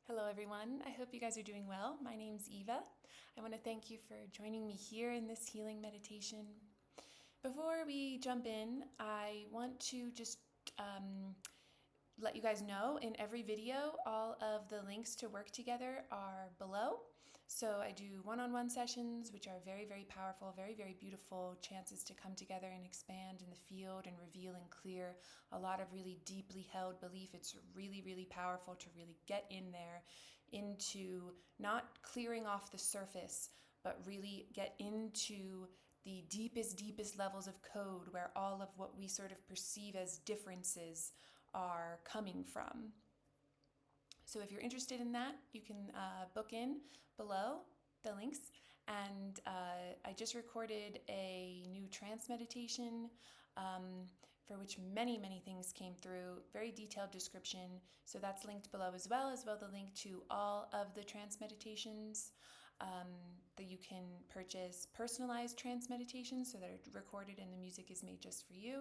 Hello everyone, I hope you guys are doing well. My name's Eva. I want to thank you for joining me here in this healing meditation. Before we jump in, I want to just let you guys know in every video, all of the links to work together are below. So I do one-on-one sessions, which are very, very powerful, very, very beautiful chances to come together and expand in the field and reveal and clear a lot of really deeply held belief. It's really, really powerful to really get in there into not clearing off the surface, but really get into the deepest levels of code where all of what we sort of perceive as differences are coming from. So if you're interested in that, you can book in below the links. And I just recorded a new trance meditation for which many things came through, very detailed description. So that's linked below as well the link to all of the trance meditations that you can purchase personalized trance meditations so that are recorded and the music is made just for you.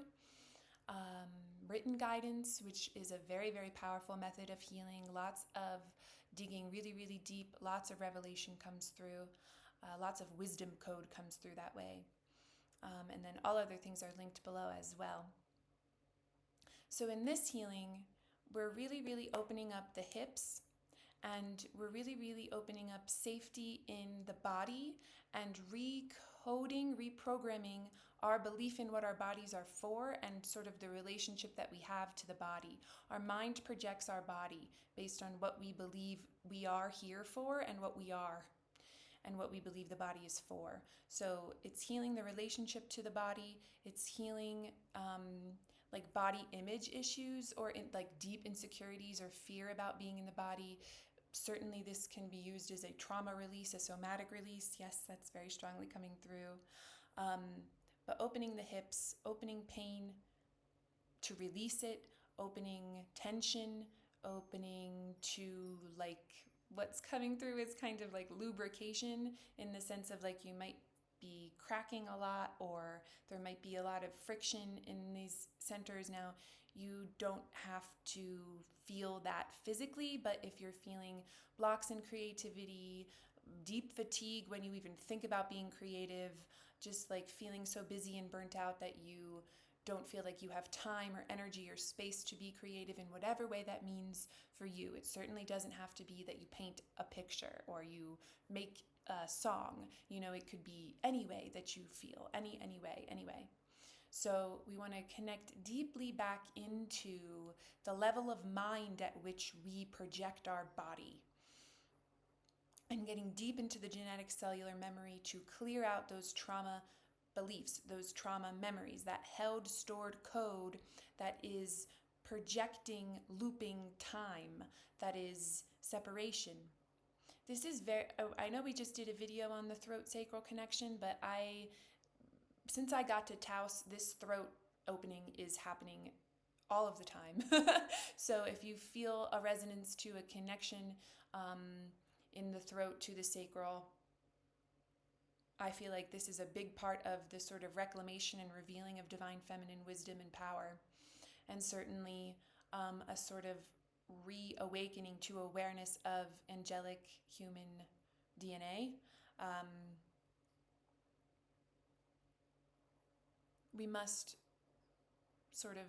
Written guidance, which is a very, very powerful method of healing. Lots of digging really, really deep. Lots of revelation comes through. Lots of wisdom code comes through that way. And then all other things are linked below as well. So in this healing, we're really, really opening up the hips, and we're really, really opening up safety in the body and recoding, reprogramming our belief in what our bodies are for and sort of the relationship that we have to the body. Our mind projects our body based on what we believe we are here for and what we are and what we believe the body is for. So it's healing the relationship to the body. It's healing like body image issues or like deep insecurities or fear about being in the body. Certainly this can be used as a trauma release, a somatic release. Yes, that's very strongly coming through. But opening the hips, opening pain to release it, opening tension, opening to like what's coming through is kind of like lubrication in the sense of like you might be cracking a lot or there might be a lot of friction in these centers. Now, you don't have to feel that physically, but if you're feeling blocks in creativity, deep fatigue when you even think about being creative, just like feeling so busy and burnt out that you don't feel like you have time or energy or space to be creative in whatever way that means for you. It certainly doesn't have to be that you paint a picture or you make a song. You know, it could be any way that you feel, any way. So we want to connect deeply back into the level of mind at which we project our body and getting deep into the genetic cellular memory to clear out those trauma beliefs, those trauma memories, that held stored code that is projecting, looping time, that is separation. This is I know we just did a video on the throat sacral connection, but since I got to Taos, this throat opening is happening all of the time. So if you feel a resonance to a connection in the throat to the sacral, I feel like this is a big part of the sort of reclamation and revealing of divine feminine wisdom and power, and certainly a sort of reawakening to awareness of angelic human DNA. We must sort of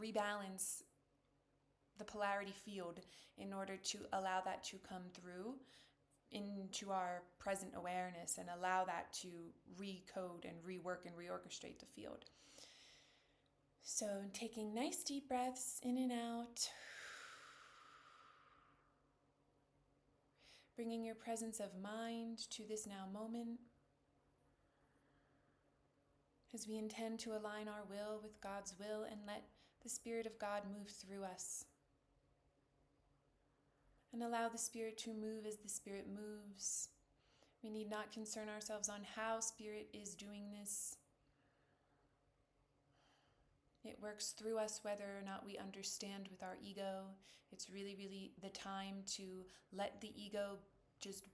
rebalance the polarity field in order to allow that to come through into our present awareness and allow that to recode and rework and reorchestrate the field. So taking nice deep breaths in and out, bringing your presence of mind to this now moment as we intend to align our will with God's will and let the Spirit of God move through us. And allow the Spirit to move as the Spirit moves. We need not concern ourselves on how Spirit is doing this. It works through us whether or not we understand with our ego. It's really, really the time to let the ego just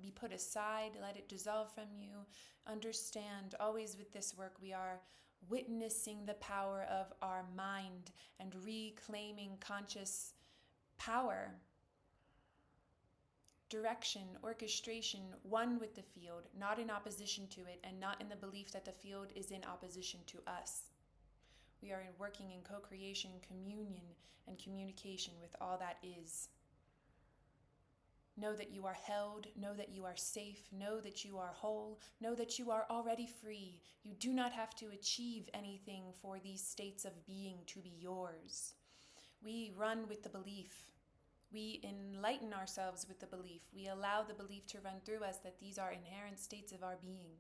be put aside, let it dissolve from you. Understand, always with this work, we are witnessing the power of our mind and reclaiming conscious power. direction, orchestration, one with the field, not in opposition to it, and not in the belief that the field is in opposition to us. We are working in co-creation, communion, and communication with all that is. Know that you are held, know that you are safe, know that you are whole, know that you are already free. You do not have to achieve anything for these states of being to be yours. We run with the belief. We enlighten ourselves with the belief. We allow the belief to run through us that these are inherent states of our being.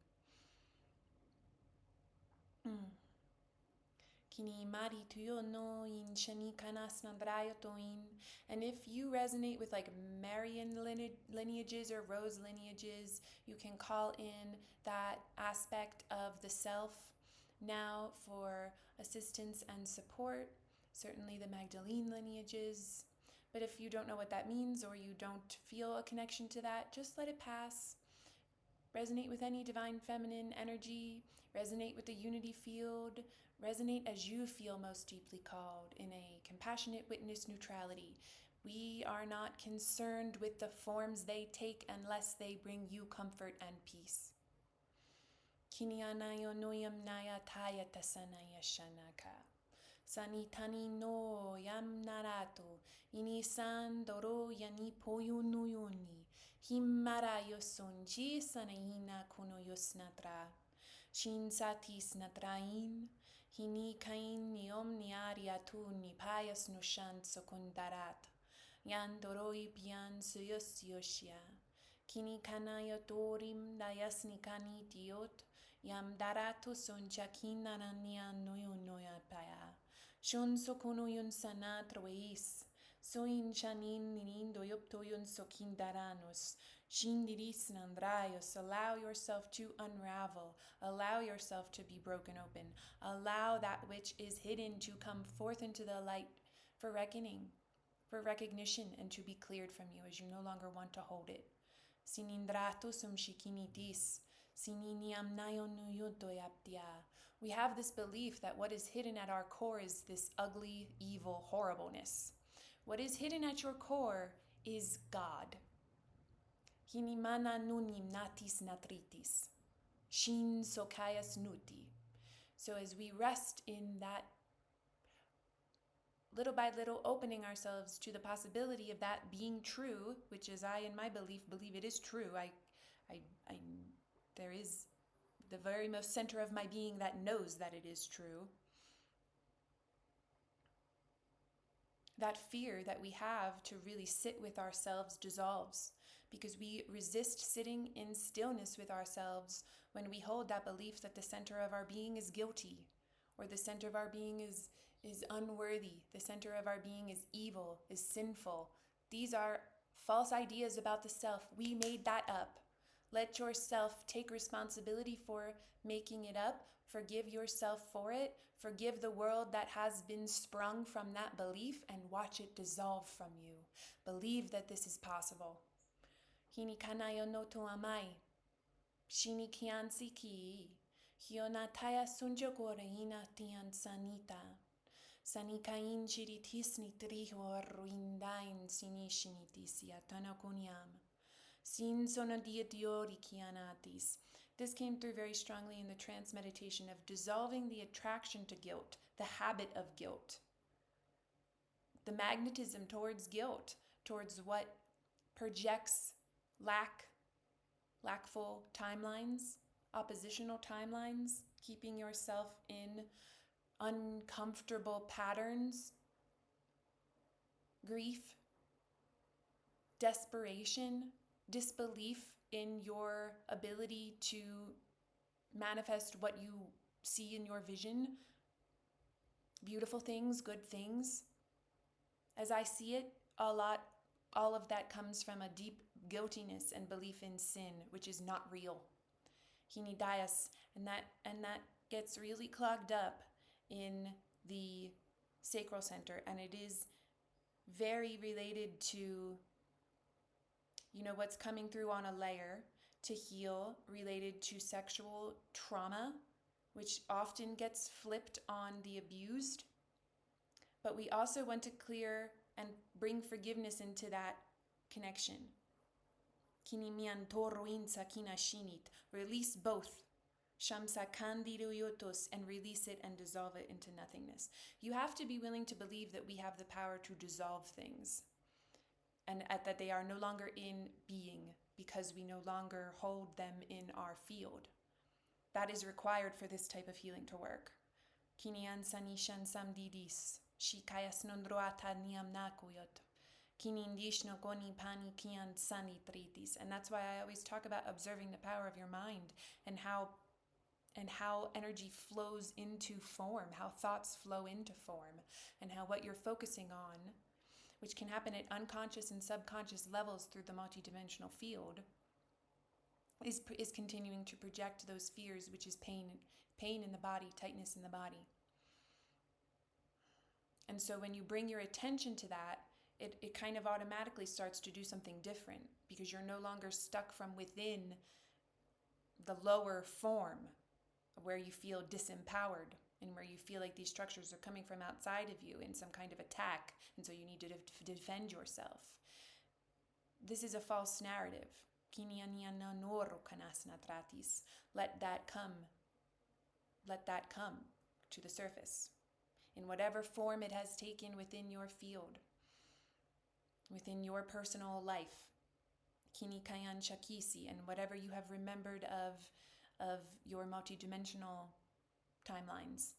And if you resonate with like Marian lineages or Rose lineages, you can call in that aspect of the self now for assistance and support. Certainly the Magdalene lineages. But if you don't know what that means or you don't feel a connection to that, just let it pass. Resonate with any divine feminine energy. Resonate with the unity field. Resonate as you feel most deeply called in a compassionate witness neutrality. We are not concerned with the forms they take unless they bring you comfort and peace. Kinyanayo noyam naya taya tasanaya shanaka. Sanitani no yam narato. Inisan doro yani poyo nuyoni. Himmara yoson ji sanahina kuno yosnatra. Shin satis natrain. Hini kain niom niariatu ni payas no shan sokundarat. Yan doroi pian suyos yoshia. Kini kanayo torim dayas nikani diot. Yam darato son chakin narania noyo noya paya. Shon sokono yun sana trois. Soin chanin ninin doyop toyon sokin daranos. Shindiris nandrayos. Allow yourself to unravel. Allow yourself to be broken open. Allow that which is hidden to come forth into the light for reckoning, for recognition, and to be cleared from you as you no longer want to hold it. Sinindrato sum shikinitis. We have this belief that what is hidden at our core is this ugly, evil horribleness. What is hidden at your core is God. Hinimana nunim natis natritis. Shin sokayas nuti. So as we rest in that, little by little opening ourselves to the possibility of that being true, which is I in my believe it is true. There is the very most center of my being that knows that it is true. That fear that we have to really sit with ourselves dissolves because we resist sitting in stillness with ourselves when we hold that belief that the center of our being is guilty, or the center of our being is unworthy, the center of our being is evil, is sinful. These are false ideas about the self. We made that up. Let yourself take responsibility for making it up. Forgive yourself for it. Forgive the world that has been sprung from that belief and watch it dissolve from you. Believe that this is possible. Hini kanayo no to amai. Shini kiansi ki. Hionataya sunjokore hina tian sanita. Sanikain chiritisni triho ruindain sinishinitis yatanakuniam. Sin sonadiatiori kianatis. This came through very strongly in the trance meditation of dissolving the attraction to guilt, the habit of guilt, the magnetism towards guilt, towards what projects lackful timelines, oppositional timelines, keeping yourself in uncomfortable patterns, grief, desperation, disbelief in your ability to manifest what you see in your vision, beautiful things, good things. As I see it, all of that comes from a deep guiltiness and belief in sin, which is not real. Hinidayas, and that gets really clogged up in the sacral center, and it is very related to what's coming through on a layer to heal, related to sexual trauma, which often gets flipped on the abused. But we also want to clear and bring forgiveness into that connection. Kini miantoro insa kina shinit. Release both. Shamsa kandiru yotos, and release it and dissolve it into nothingness. You have to be willing to believe that we have the power to dissolve things and that they are no longer in being because we no longer hold them in our field. That is required for this type of healing to work. Kinian sanishan samdidis, shikayas nondroata niamnakuyot. Kinindishno goni pani kian sanitritis. And that's why I always talk about observing the power of your mind and how energy flows into form, how thoughts flow into form, and how what you're focusing on, which can happen at unconscious and subconscious levels through the multidimensional field, is continuing to project those fears, which is pain in the body, tightness in the body. And so when you bring your attention to that, it kind of automatically starts to do something different because you're no longer stuck from within the lower form where you feel disempowered and where you feel like these structures are coming from outside of you in some kind of attack, and so you need to defend yourself. This is a false narrative. Let that come. Let that come to the surface in whatever form it has taken within your field, within your personal life. Kini kayan shakisi, and whatever you have remembered of your multidimensional timelines.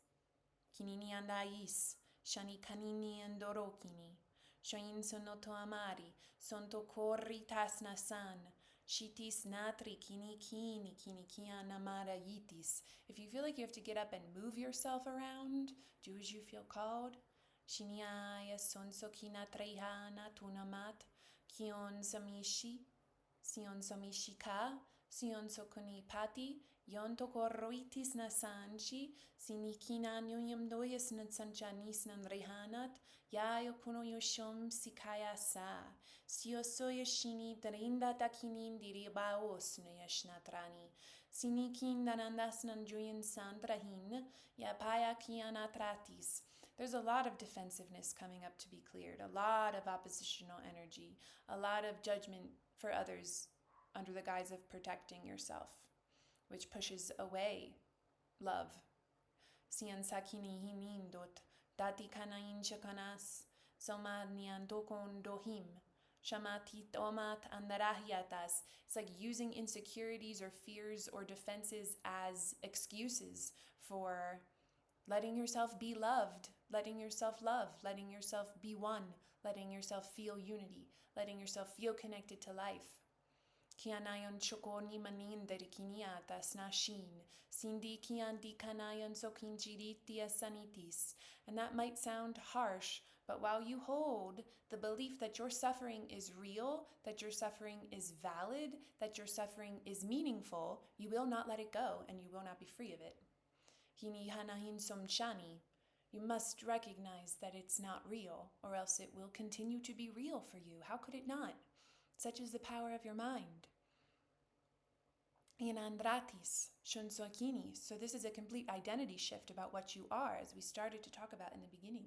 Kinini andais, shani kanini andorokini, shoin sonoto amari, sonto korri tasna san, shitis natri kini kian amara yitis. If you feel like you have to get up and move yourself around, do as you feel called. Shiniaya sonso kinatreihana tunamat, kion samishi, sion samishika, sion sokuni pati, yonto korroitis nasanchi, sinikina nyuyam doyas natsanchanis nan rehanat, yayo kuno yoshom sikaya sa, sio soya shini darinda takinin diribaos no yashnatrani, sinikin danandas nan juyan santrahin, yapaya kianatratis. There's a lot of defensiveness coming up to be cleared, a lot of oppositional energy, a lot of judgment for others under the guise of protecting yourself, which pushes away love. Sian sakini hinindot, dati kanain shakanas, somadnian dokon dohim, shamati tomat andarahiatas. It's like using insecurities or fears or defenses as excuses for letting yourself be loved, letting yourself love, letting yourself be one, letting yourself feel unity, letting yourself feel connected to life. Kianayon chokoni manin derikiniatas nashin, sindi kian di kanayon sokinjiritia sanitis. And that might sound harsh, but while you hold the belief that your suffering is real, that your suffering is valid, that your suffering is meaningful, you will not let it go and you will not be free of it. Hini hanahin somchani. You must recognize that it's not real, or else it will continue to be real for you. How could it not? Such is the power of your mind. Inandratis, shunsokini. So this is a complete identity shift about what you are, as we started to talk about in the beginning.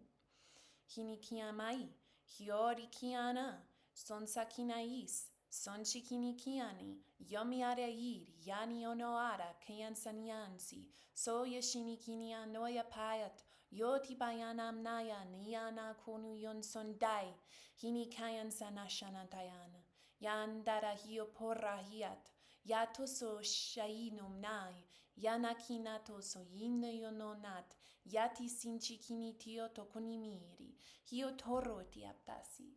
Hini kiamai, hiori kiana, sonsakinais, sonshikini kiani, yomi areir, yani onoara, kayan sanyansi, soya shinikini anoya payat, yoti bayanam naya, niyana konu yon sondai, hini kayan sanashanantayana, yandara hio porrahiat, yatoso shainum nai, yanakinato so yinayononat, yati sinchikini tio tokunimiri, hio toro tiaptasi.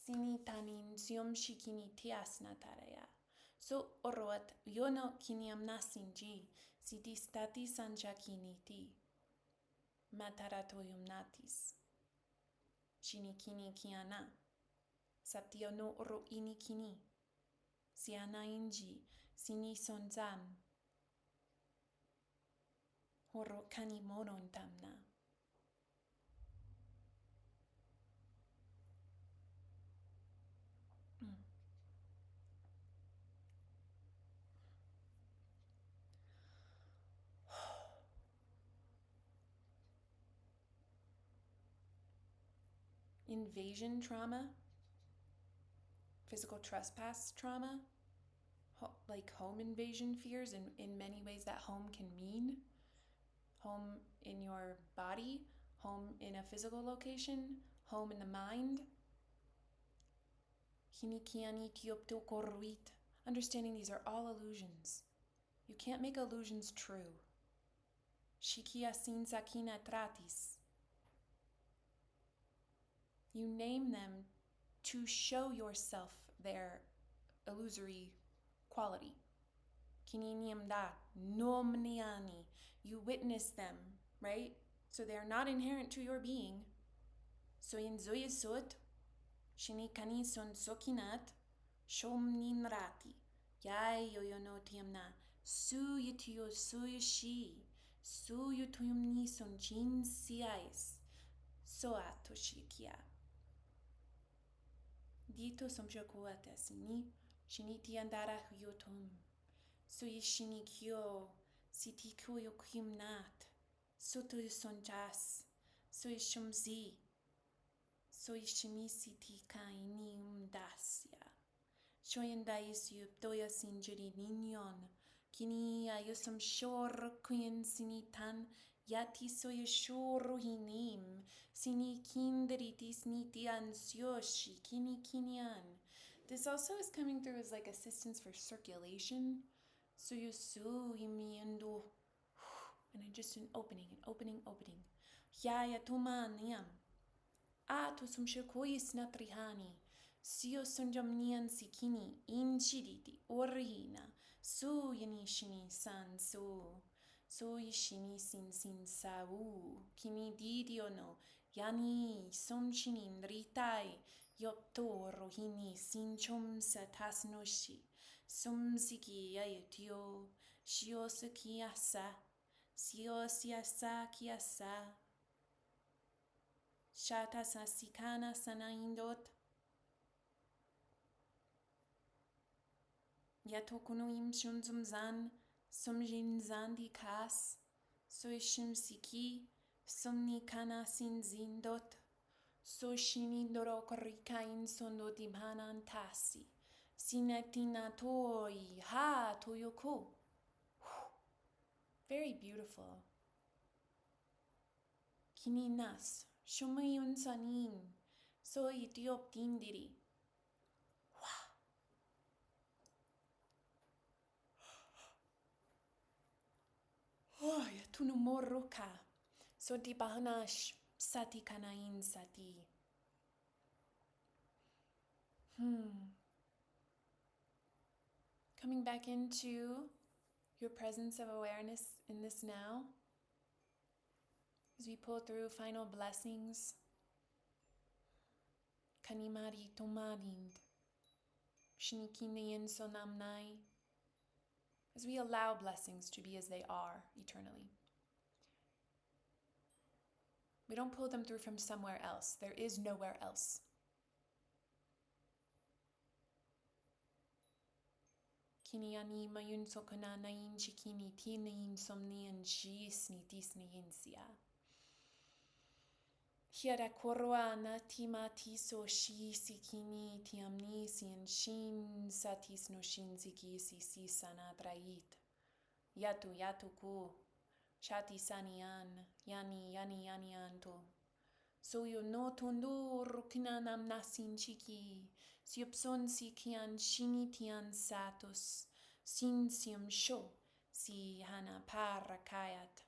Sini tanin siom shikini tiasnataraya. So oroat yono kiniam nasinji, siti stati sanjakini ti. Mataratoyum natis. Shinikini kiana. Saptio no oro inikini. Siana inji, sini sonzam. Horo kanimoron tamna. Invasion trauma, physical trespass trauma, like home invasion fears, in many ways that home can mean. Home in your body, home in a physical location, home in the mind. Understanding these are all illusions. You can't make illusions true. You name them to show yourself their illusory quality. You witness them, right? So they are not inherent to your being. Soyin zoyesot, shinikani son sokinat, shomninrati, yai yoyonotiamna, suyutio suyushi, suyutuyumni son chin siais, soatoshikia. Dito somshokuates ni, shiniti andara huyotum, suyishinikyo, sitikuyo kumnat, soto sonjas, suyishumzi. Soy shimisiti kaini dasya. Shoyandais yuptoya sinjuri ninyon. Kini ayusam shor kuyen sinitan. Yati soy shoro hinim. Sini kindritis niti ansyoshi. Kini kinyan. This also is coming through as like assistance for circulation. So you su yimiendo. And just an opening. Yaya tumaniyam. To sumshirkois natrihani, sio sunjamnian sikini, inchiditi, orihina, su yanishini san so yishini sin sau, kini didiono, yani somchinin ritai, yopto rohini sinchom satasnoshi, sumsiki ayutio, shiosaki kiasa, Shata sasikana sanaindot. Yatokunuim shunzumzan, sumjin zandi kas, soishim siki, sumni kana sinzindot, so shinindoro korikain sondotimhanan tasi, sinetina toi, ha toyoko. Very beautiful. Kininas. Shumayun sanin, so itiop tindiri. Oh, yatunumoroka. So di bahanash sati kanain sati. Coming back into your presence of awareness in this now. As we pull through final blessings, Kanimari Tomarind, Shinikineyin Sonamnai, as we allow blessings to be as they are eternally. We don't pull them through from somewhere else. There is nowhere else. Kiniani mayun sokananayin chikini tinayin somnian jisni disniyin sia. Hiera korwa natimati so shi sikini tiamni sin shin satis no shin siki si sanadrait. Yatu ku. Shati sanian. Yani anto. So yo no tondo rukinanam nasin chiki. Siopson sikian shinitian satos. Sin siam sho. Si hana parakayat.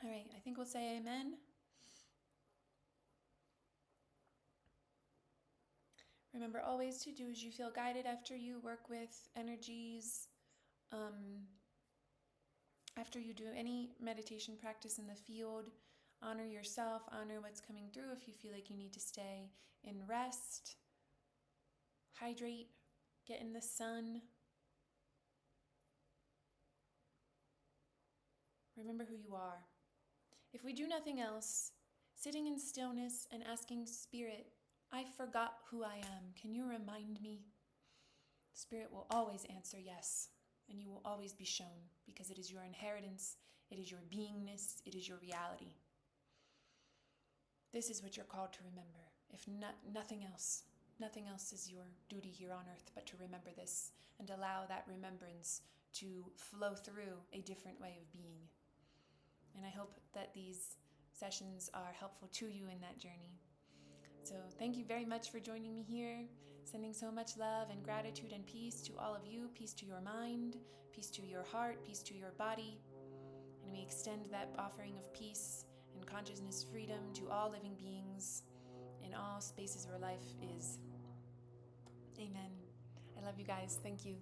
All right, I think we'll say amen. Remember always to do as you feel guided after you work with energies. After you do any meditation practice in the field, honor yourself, honor what's coming through. If you feel like you need to stay in rest, hydrate, get in the sun. Remember who you are. If we do nothing else, sitting in stillness and asking Spirit I forgot who I am. Can you remind me? Spirit will always answer yes, and you will always be shown, because it is your inheritance, it is your beingness, it is your reality. This is what you're called to remember. If nothing else, nothing else is your duty here on earth but to remember this and allow that remembrance to flow through a different way of being. And I hope that these sessions are helpful to you in that journey. So thank you very much for joining me here. Sending so much love and gratitude and peace to all of you. Peace to your mind, peace to your heart, peace to your body. And we extend that offering of peace and consciousness freedom to all living beings in all spaces where life is. Amen. I love you guys. Thank you.